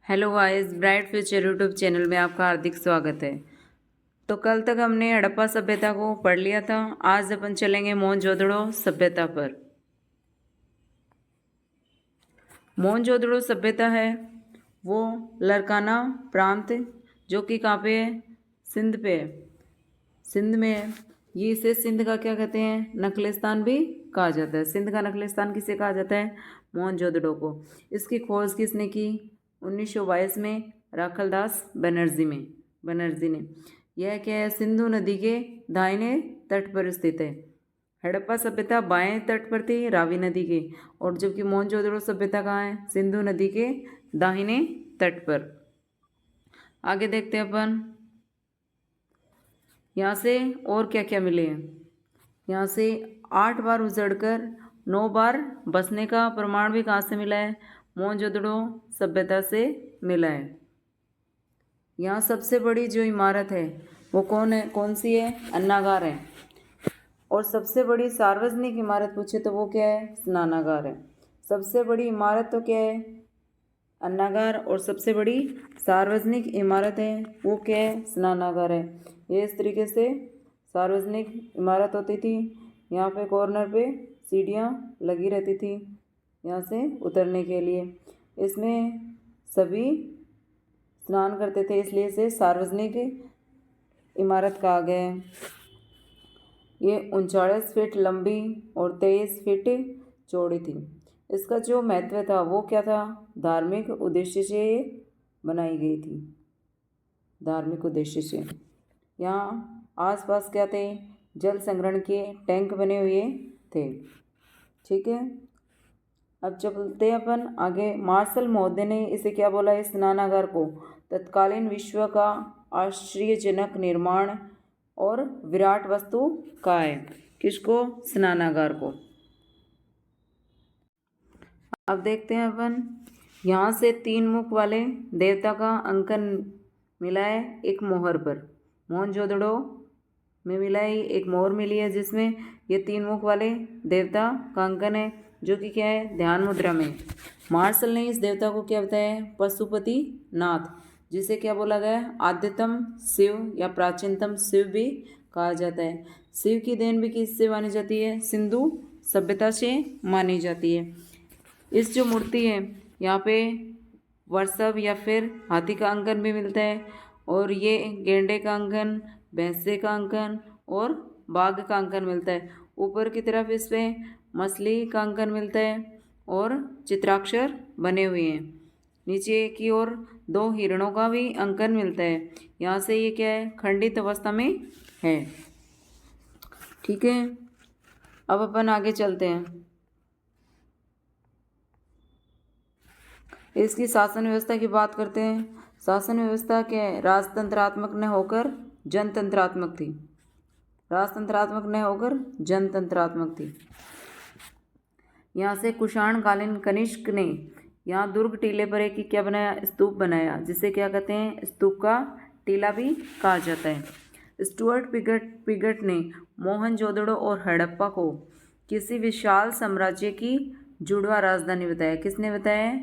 Hello guys, bright future YouTube channel में आपका हार्दिक स्वागत है। तो कल तक हमने हड़प्पा सभ्यता को पढ़ लिया था। आज अपन चलेंगे मोहनजोदड़ो सभ्यता पर। मोहनजोदड़ो सभ्यता है वो लरकाना प्रांत जो कि कहाँ पे है, सिंध पे है। सिंध में है ये। इसे सिंध का क्या कहते हैं, नखलिस्तान भी कहा जाता है। सिंध का नखलिस्तान किसे कहा जाता है, मोहनजोदड़ो को। इसकी खोज किसने की, 1922 में राखलदास बनर्जी ने। यह क्या है, सिंधु नदी के दाहिने तट पर स्थित है। हड़प्पा सभ्यता बाएं तट पर थी, रावी नदी के, और जबकि मोहनजोदड़ो सभ्यता कहाँ है, सिंधु नदी के दाहिने तट पर। आगे देखते हैं अपन यहाँ से और क्या क्या मिले हैं। यहाँ से 8 बार उजड़कर 9 बार बसने का प्रमाण भी कहाँ से मिला है, मोहनजोदड़ो सभ्यता से मिला है। यहाँ सबसे बड़ी जो इमारत है वो कौन सी है, अन्नागार है। और सबसे बड़ी सार्वजनिक इमारत पूछे तो वो क्या है, स्नानागार है। सबसे बड़ी इमारत तो क्या है, अन्नागार, और सबसे बड़ी सार्वजनिक इमारत है वो क्या है, स्नानागार है। ये इस तरीके से सार्वजनिक इमारत होती थी। यहाँ पे कॉर्नर पे सीढ़ियाँ लगी रहती थी यहाँ से उतरने के लिए। इसमें सभी स्नान करते थे, इसलिए इसे सार्वजनिक इमारत कहा गया है। ये 39 फीट लंबी और 23 फीट चौड़ी थी। इसका जो महत्व था वो क्या था, धार्मिक उद्देश्य से बनाई गई थी, धार्मिक उद्देश्य से। यहाँ आसपास क्या थे, जल संग्रहण के टैंक बने हुए थे। ठीक है, अब चलते हैं अपन आगे। मार्शल महोदय ने इसे क्या बोला, इस स्नानागार को तत्कालीन विश्व का आश्चर्यजनक निर्माण और विराट वस्तु कहा है। किसको, स्नानागार को। अब देखते हैं अपन, यहाँ से 3 मुख वाले देवता का अंकन मिला है एक मोहर पर। मोहनजोदड़ो में मिला है, एक मोहर मिली है जिसमें ये 3 मुख वाले देवता का अंकन है, जो कि क्या है, ध्यान मुद्रा में। मार्शल ने इस देवता को क्या बताया, पशुपति नाथ, जिसे क्या बोला गया है, आद्यतम शिव या प्राचीनतम शिव भी कहा जाता है। शिव की देन भी किससे मानी जाती है, सिंधु सभ्यता से मानी जाती है। इस जो मूर्ति है यहाँ पे वृषभ या फिर हाथी का अंकन भी मिलता है, और ये गेंडे का अंकन, भैंसे का अंकन और बाघ का अंकन मिलता है। ऊपर की तरफ इस पे मछली का अंकन मिलता है और चित्राक्षर बने हुए हैं। नीचे की ओर 2 हिरणों का भी अंकन मिलता है। यहाँ से ये क्या है, खंडित अवस्था में है। ठीक है, अब अपन आगे चलते हैं। इसकी शासन व्यवस्था की बात करते हैं। शासन व्यवस्था क्या है, राजतंत्रात्मक न होकर जनतंत्रात्मक थी। राजतंत्रात्मक न होकर जनतंत्रात्मक थी। यहाँ से कुषाण कालीन कनिष्क ने यहाँ दुर्ग टीले पर एक क्या बनाया, स्तूप बनाया, जिसे क्या कहते हैं, स्तूप का टीला भी कहा जाता है। स्टुअर्ट पिगट ने मोहनजोदड़ो और हड़प्पा को किसी विशाल साम्राज्य की जुड़वा राजधानी बताया। किसने बताया,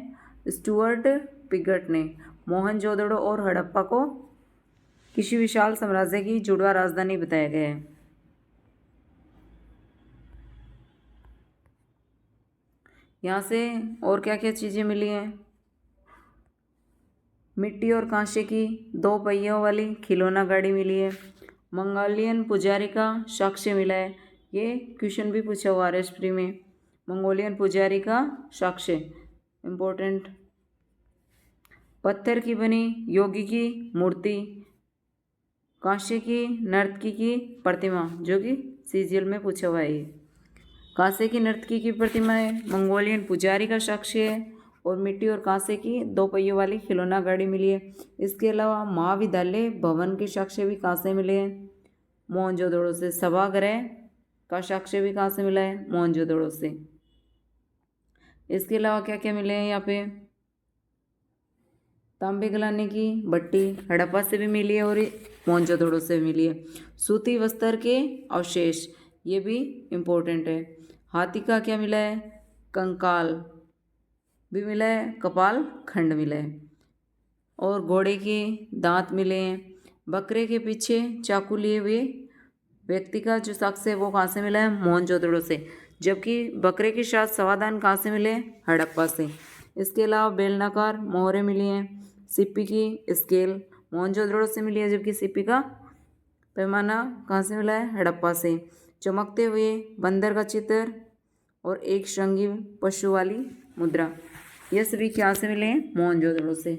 स्टुअर्ट पिगट ने मोहनजोदड़ो और हड़प्पा को किसी विशाल साम्राज्य की जुड़वा राजधानी बताया गया है। यहाँ से और क्या क्या चीज़ें मिली हैं, मिट्टी और कांसे की 2 पहियों वाली खिलौना गाड़ी मिली है। मंगोलियन पुजारी का साक्ष्य मिला है। ये क्वेश्चन भी पूछा हुआ है प्री में, मंगोलियन पुजारी का साक्ष्य इम्पोर्टेंट। पत्थर की बनी योगी की मूर्ति, कांसे की नर्तकी की प्रतिमा, जो कि सीजीएल में पूछा हुआ है। कांसे की नर्तकी की प्रतिमा है, मंगोलियन पुजारी का साक्ष्य है, और मिट्टी और कांसे की 2 पहियों वाली खिलौना गाड़ी मिली है। इसके अलावा महाविद्यालय भवन के साक्ष्य भी कहाँ से मिले हैं, मोहनजोदड़ो से। सभागृह का साक्ष्य भी कहाँ से मिला है, मोहनजोदड़ो से। इसके अलावा क्या क्या मिले हैं यहाँ पे, तांबे गलाने की भट्टी हड़प्पा से भी मिली है और मोहनजोदड़ो से भी मिली है। सूती वस्त्र के अवशेष, ये भी इम्पोर्टेंट है। हाथी का क्या मिला है, कंकाल भी मिला है, कपाल खंड मिला है। और घोड़े के दांत मिले हैं। बकरे के पीछे चाकू लिए हुए व्यक्ति का जो शख्स है वो कहाँ से मिला है? मोहनजोदड़ो से। जबकि बकरे के साथ समाधान कहाँ से मिले? हड़प्पा से। इसके अलावा बेलनाकार मोहरें मिली हैं। सिप्पी की स्केल मोहनजोदड़ो से मिली है, जबकि सिप्पी का पैमाना कहाँ से मिला है? हड़प्पा से। चमकते हुए बंदर का चित्र और एक श्रृंगी पशु वाली मुद्रा, ये सभी क्या से मिले हैं? मोहनजोदड़ो से।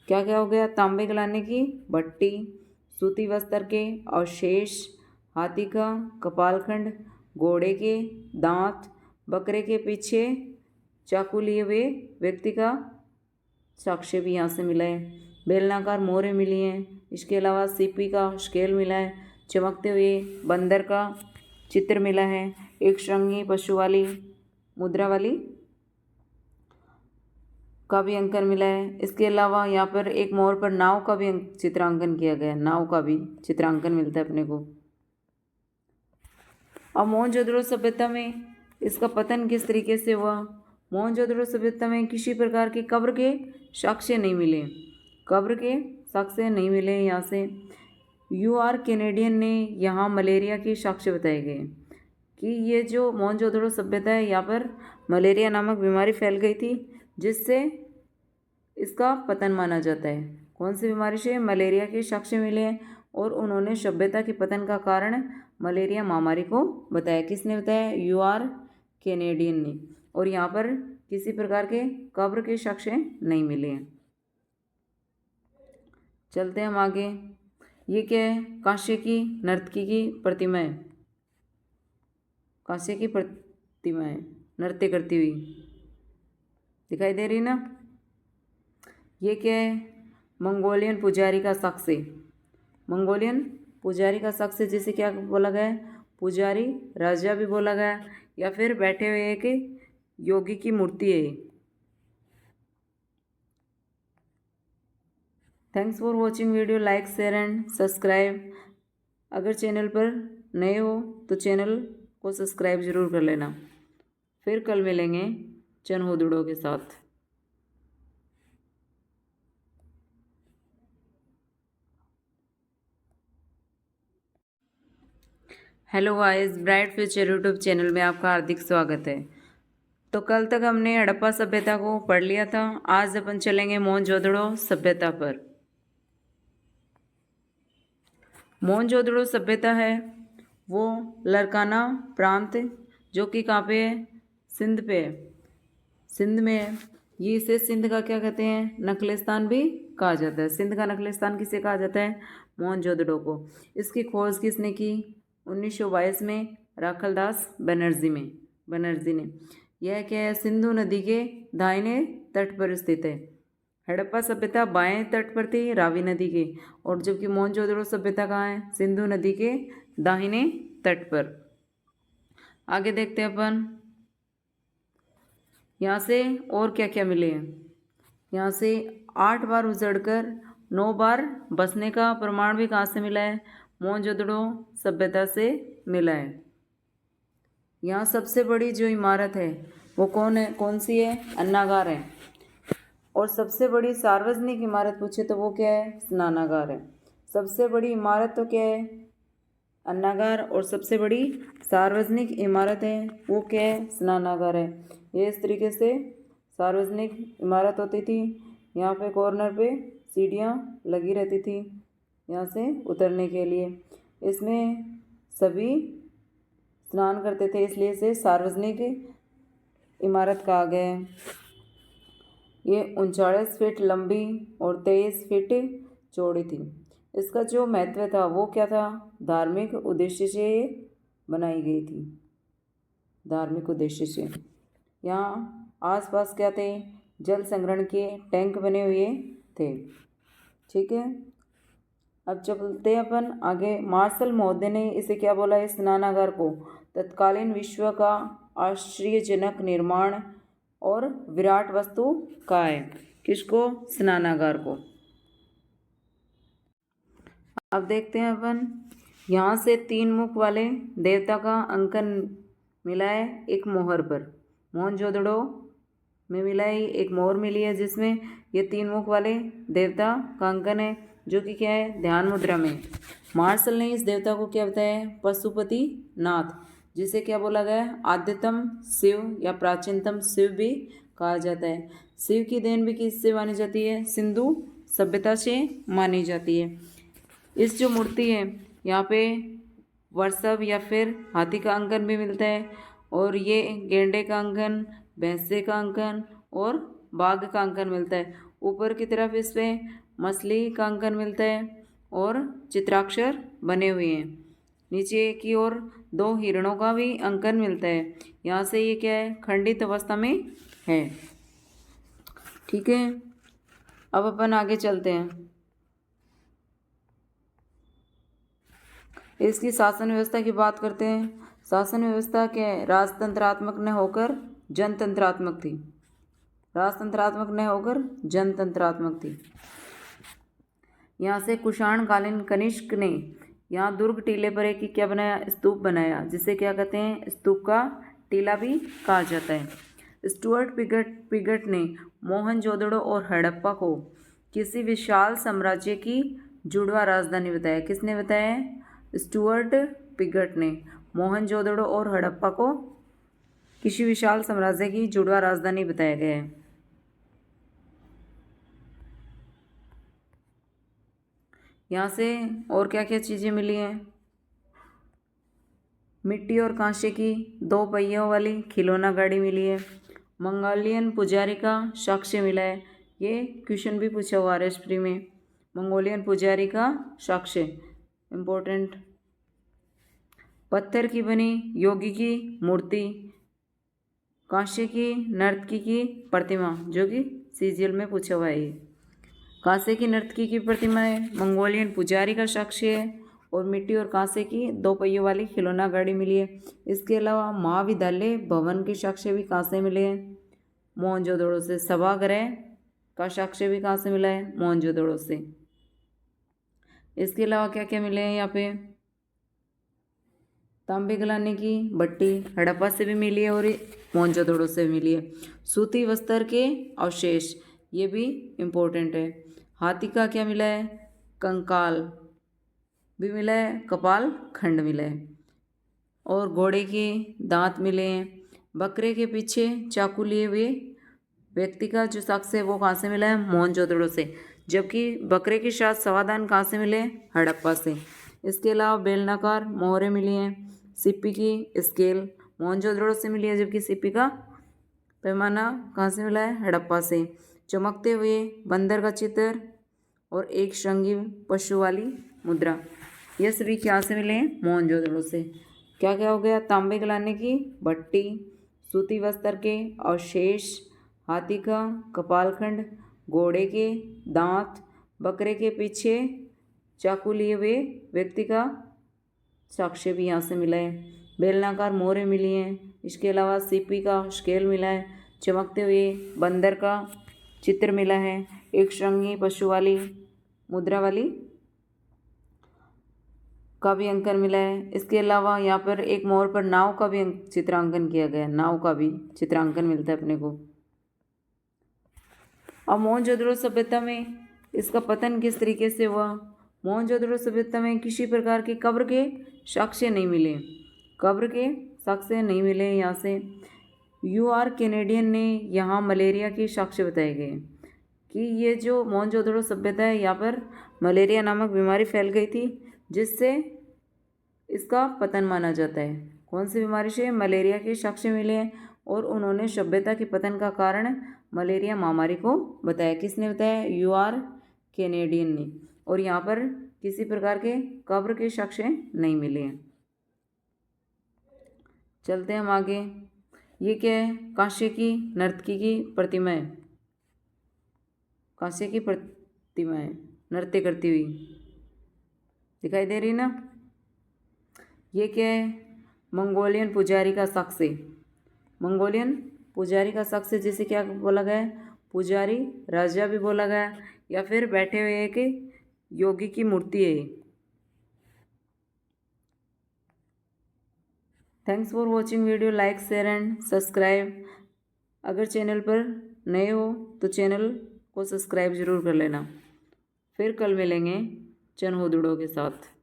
क्या क्या हो गया? तांबे गलाने की भट्टी, सूती वस्त्र के अवशेष, हाथी का कपालखंड, घोड़े के दांत, बकरे के पीछे चाकू लिए हुए व्यक्ति का साक्ष्य भी यहाँ से मिला है। बेलनाकार मोहरें मिली हैं। इसके अलावा सीपी का स्केल मिला है। चमकते हुए बंदर का चित्र मिला है। एक श्रृंगी पशु वाली मुद्रा वाली का भी अंकन मिला है। इसके अलावा यहाँ पर एक मोर पर नाव का भी चित्रांकन किया गया है। नाव का भी चित्रांकन मिलता है अपने को। अब मोहनजोदड़ो सभ्यता में इसका पतन किस तरीके से हुआ? मोहनजोदड़ो सभ्यता में किसी प्रकार की कब्र के साक्ष्य नहीं मिले। कब्र के साक्ष्य नहीं मिले। यहाँ से यूआर कैनेडियन ने यहाँ मलेरिया के साक्ष्य बताए गए कि ये जो मोहनजोदड़ो सभ्यता है, यहाँ पर मलेरिया नामक बीमारी फैल गई थी, जिससे इसका पतन माना जाता है। कौन सी बीमारी से? मलेरिया के साक्ष्य मिले हैं और उन्होंने सभ्यता के पतन का कारण मलेरिया महामारी को बताया। किसने बताया? यूआर कैनेडियन ने। और यहाँ पर किसी प्रकार के कब्र के साक्ष्य नहीं मिले हैं। चलते हैं हम आगे। ये क्या है? कांस्य की नर्तकी की प्रतिमा है। कांस्य की प्रतिमा है, नृत्य करती हुई दिखाई दे रही ना। ये क्या है? मंगोलियन पुजारी का साक्ष्य। मंगोलियन पुजारी का साक्ष्य जिसे क्या बोला गया है? पुजारी राजा भी बोला गया, या फिर बैठे हुए एक योगी की मूर्ति है। Thanks for watching video. Like, share and subscribe. अगर चैनल पर नए हो तो चैनल को सब्सक्राइब जरूर कर लेना। फिर कल मिलेंगे चनहोदड़ों के साथ। Hello guys, bright future YouTube channel में आपका हार्दिक स्वागत है। तो कल तक हमने हड़प्पा सभ्यता को पढ़ लिया था। आज अपन चलेंगे मोहनजोदड़ो सभ्यता पर। मोहनजोदड़ो सभ्यता है वो लरकाना प्रांत, जो कि कहाँ पे है? सिंध पे है। सिंध में है। ये इसे सिंध का क्या कहते हैं? नखलिस्तान भी कहा जाता है। सिंध का नखलिस्तान किसे कहा जाता है? मोहनजोदड़ो को। इसकी खोज किसने की? 1922 में राखलदास बनर्जी ने। यह क्या है? सिंधु नदी के दाहिने तट पर स्थित है। हड़प्पा सभ्यता बाएं तट पर थी, रावी नदी के, और जबकि मोहनजोदड़ो सभ्यता कहाँ है? सिंधु नदी के दाहिने तट पर। आगे देखते हैं अपन यहाँ से और क्या क्या मिले हैं। यहाँ से 8 बार उजड़कर 9 बार बसने का प्रमाण भी कहाँ से मिला है? मोहनजोदड़ो सभ्यता से मिला है। यहाँ सबसे बड़ी जो इमारत है वो कौन सी है? अन्नागार है। और सबसे बड़ी सार्वजनिक इमारत पूछे तो वो क्या है? स्नानागार है। सबसे बड़ी इमारत तो क्या है? अन्नागार। और सबसे बड़ी सार्वजनिक इमारत है वो क्या है? स्नानागार है। ये इस तरीके से सार्वजनिक इमारत होती थी। यहाँ पे कॉर्नर पे सीढ़ियाँ लगी रहती थी यहाँ से उतरने के लिए। इसमें सभी स्नान करते थे, इसलिए इसे सार्वजनिक इमारत कहा गया है। ये 39 फीट लंबी और 23 फीट चौड़ी थी। इसका जो महत्व था वो क्या था? धार्मिक उद्देश्य से बनाई गई थी। धार्मिक उद्देश्य से। यहाँ आसपास क्या थे? जल संग्रहण के टैंक बने हुए थे। ठीक है, अब चलते हैं अपन आगे। मार्शल महोदय ने इसे क्या बोला? इस स्नानागार को तत्कालीन विश्व का आश्चर्यजनक निर्माण और विराट वस्तु कहा है। किसको? स्नानागार को। अब देखते हैं अपन यहाँ से 3 मुख वाले देवता का अंकन मिला है एक मोहर पर। मोहनजोदड़ो में मिला है एक मोहर मिली है जिसमें ये 3 मुख वाले देवता का अंकन है, जो कि क्या है, ध्यान मुद्रा में। मार्शल ने इस देवता को क्या बताया है, पशुपति नाथ, जिसे क्या बोला गया है, आद्यतम शिव या प्राचीनतम शिव भी कहा जाता है। शिव की देन भी किससे मानी जाती है, सिंधु सभ्यता से मानी जाती है। इस जो मूर्ति है यहाँ पे वृषभ या फिर हाथी का अंकन भी मिलता है, और ये गेंडे का अंकन, भैंसे का अंकन और बाघ का अंकन मिलता है। ऊपर की तरफ इस पे मछली का अंकन मिलता है और चित्राक्षर बने हुए हैं। नीचे की ओर 2 हिरणों का भी अंकन मिलता है। यहाँ से ये क्या है, खंडित अवस्था में है। ठीक है, अब अपन आगे चलते हैं। इसकी शासन व्यवस्था की बात करते हैं। शासन व्यवस्था क्या है, राजतंत्रात्मक न होकर जनतंत्रात्मक थी। राजतंत्रात्मक न होकर जनतंत्रात्मक थी। यहाँ से कुषाण कालीन कनिष्क ने यहाँ दुर्ग टीले पर एक क्या बनाया, स्तूप बनाया, जिसे क्या कहते हैं, स्तूप का टीला भी कहा जाता है। स्टुअर्ट पिगट ने मोहनजोदड़ो और हड़प्पा को किसी विशाल साम्राज्य की जुड़वा राजधानी बताया। किसने बताया है, स्टुअर्ट पिगट ने मोहनजोदड़ो और हड़प्पा को किसी विशाल साम्राज्य की जुड़वा राजधानी बताया गया है। यहाँ से और क्या क्या चीज़ें मिली हैं, मिट्टी और कांसे की 2 पहियों वाली खिलौना गाड़ी मिली है। मंगोलियन पुजारी का साक्ष्य मिला है। ये क्वेश्चन भी पूछा हुआ है RS में। मंगोलियन पुजारी का साक्ष्य इम्पोर्टेंट। पत्थर की बनी योगी की मूर्ति, कांसे की नर्तकी की प्रतिमा, जो कि CGL में पूछा हुआ है। ये कांसे की नर्तकी की प्रतिमा है, मंगोलियन पुजारी का साक्ष्य है, और मिट्टी और कांसे की 2 पहियों वाली खिलौना गाड़ी मिली है। इसके अलावा महाविद्यालय भवन के साक्ष्य भी कहाँ से मिले हैं, मोहनजोदड़ो से। सभागृह का साक्ष्य भी कहाँ से मिला है, मोहनजोदड़ो से। इसके अलावा क्या क्या मिले हैं यहाँ पे, तांबे गलाने की भट्टी हड़प्पा से भी मिली है और मोहनजोदड़ो से भी मिली है। सूती वस्त्र के अवशेष, ये भी इम्पोर्टेंट है। हाथी का क्या मिला है, कंकाल भी मिला है, कपाल खंड मिला है, और घोड़े के दांत मिले हैं। बकरे के पीछे चाकू लिए हुए व्यक्ति का जो साक्ष्य है वो कहाँ से मिला है, मोहनजोदड़ो से। जबकि बकरे के साथ सवादान कहाँ से मिले, हड़प्पा से। इसके अलावा बेलनाकार मोहरें मिली हैं। सिप्पी की स्केल मोहनजोदड़ो से मिली है, जबकि सिप्पी का पैमाना कहाँ से मिला है, हड़प्पा से। चमकते हुए बंदर का चित्र और एक श्रृंगी पशु वाली मुद्रा, ये सभी क्या से मिले हैं, मोहनजोदड़ो से। क्या क्या हो गया, तांबे गलाने की भट्टी, सूती वस्त्र के अवशेष, हाथी का कपालखंड, घोड़े के दांत, बकरे के पीछे चाकू लिए हुए व्यक्ति का साक्ष्य भी यहाँ से मिला है। बेलनाकार मोहरें मिली हैं। इसके अलावा सीपी का स्केल मिला है। चमकते हुए बंदर का चित्र मिला है। एक श्रृंगी पशु वाली मुद्रा वाली का भी अंकन मिला है। इसके अलावा यहाँ पर एक मोर पर नाव का भी चित्रांकन किया गया है। नाव का भी चित्रांकन मिलता है अपने को। अब मोहनजोदड़ो सभ्यता में इसका पतन किस तरीके से हुआ। मोहनजोदड़ो सभ्यता में किसी प्रकार के कब्र के साक्ष्य नहीं मिले। कब्र के साक्ष्य नहीं मिले। यहाँ से UR कैनेडियन ने यहाँ मलेरिया के साक्ष्य बताए गए कि ये जो मोहनजोदड़ो सभ्यता है यहाँ पर मलेरिया नामक बीमारी फैल गई थी, जिससे इसका पतन माना जाता है। कौन सी बीमारी से, मलेरिया के साक्ष्य मिले हैं। और उन्होंने सभ्यता के पतन का कारण मलेरिया महामारी को बताया। किसने बताया, UR कैनेडियन ने। और यहाँ पर किसी प्रकार के कब्र के साक्ष्य नहीं मिले हैं। चलते हैं हम आगे। ये क्या है, कांसे की नर्तकी की प्रतिमा है। कांसे की प्रतिमा है, नृत्य करती हुई दिखाई दे रही ना। ये क्या है, मंगोलियन पुजारी का साक्ष्य। मंगोलियन पुजारी का साक्ष्य जिसे क्या बोला गया है, पुजारी राजा भी बोला गया, या फिर बैठे हुए एक योगी की मूर्ति है। Thanks for watching video. Like share and subscribe. अगर चैनल पर नए हो तो चैनल को सब्सक्राइब ज़रूर कर लेना। फिर कल मिलेंगे चनहोदड़ों के साथ।